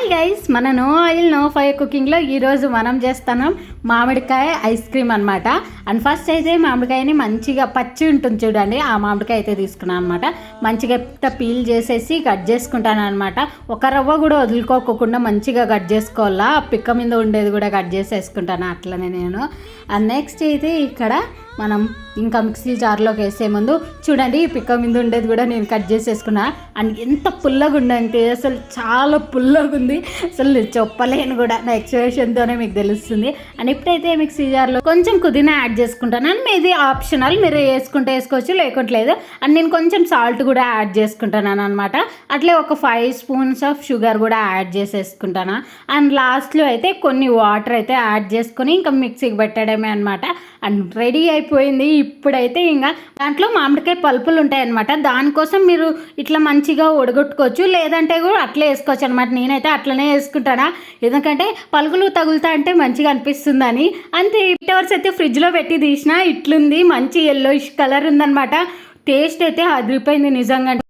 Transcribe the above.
Hi guys, మన no oil no fire కుకింగ్లో ఈరోజు మనం చేస్తున్నాం మామిడికాయ ఐస్ క్రీమ్ అనమాట. అండ్ ఫస్ట్ అయితే మామిడికాయని మంచిగా పచ్చి ఉంటుంది చూడండి, ఆ మామిడికాయ అయితే తీసుకున్నాను అనమాట. మంచిగా పీల్ చేసేసి కట్ చేసుకుంటాను అనమాట. ఒక రవ్వ కూడా వదులుకోకుండా మంచిగా కట్ చేసుకోవాలా, పిక్క మీద ఉండేది కూడా కట్ చేసేసుకుంటాను అట్లనే నేను. అండ్ నెక్స్ట్ అయితే ఇక్కడ మనం ఇంకా మిక్సీ జార్లోకి వేసే ముందు చూడండి, ఈ పిక్క మీద ఉండేది కూడా నేను కట్ చేసేసుకున్నా. అండ్ ఎంత పుల్లగా ఉందంటే అసలు చాలా పుల్లగా ఉంది, అసలు చెప్పలేను కూడా, నా ఎక్స్ప్రెషన్తోనే మీకు తెలుస్తుంది. అండ్ ఇప్పుడైతే మిక్సీ జార్లో కొంచెం పుదీనా యాడ్ చేసుకుంటాను. అండ్ మీది ఆప్షనల్, మీరు వేసుకుంటే వేసుకోవచ్చు, లేకుంటలేదు. అండ్ నేను కొంచెం సాల్ట్ కూడా యాడ్ చేసుకుంటాను అనమాట. అట్లే ఒక 5 స్పూన్స్ ఆఫ్ షుగర్ కూడా యాడ్ చేసేసుకుంటాను. అండ్ లాస్ట్లో అయితే కొన్ని వాటర్ అయితే యాడ్ చేసుకొని ఇంకా మిక్సీకి పెట్టడమే అనమాట. అండ్ రెడీ అయిపోయింది. ఇప్పుడైతే ఇంకా దాంట్లో మామిడికాయ పల్పులు ఉంటాయన్నమాట, దానికోసం మీరు ఇట్లా మంచిగా ఉడగొట్టుకోవచ్చు, లేదంటే కూడా అట్లే వేసుకోవచ్చు అనమాట. నేనైతే అట్లనే వేసుకుంటానా, ఎందుకంటే పలుకులు తగులుతా అంటే మంచిగా అనిపిస్తుందని. అంతే 8 hours అయితే ఫ్రిడ్జ్లో పెట్టి తీసిన, ఇట్లుంది, మంచి yellowish కలర్ ఉందన్నమాట. టేస్ట్ అయితే అదిరిపోయింది నిజంగా.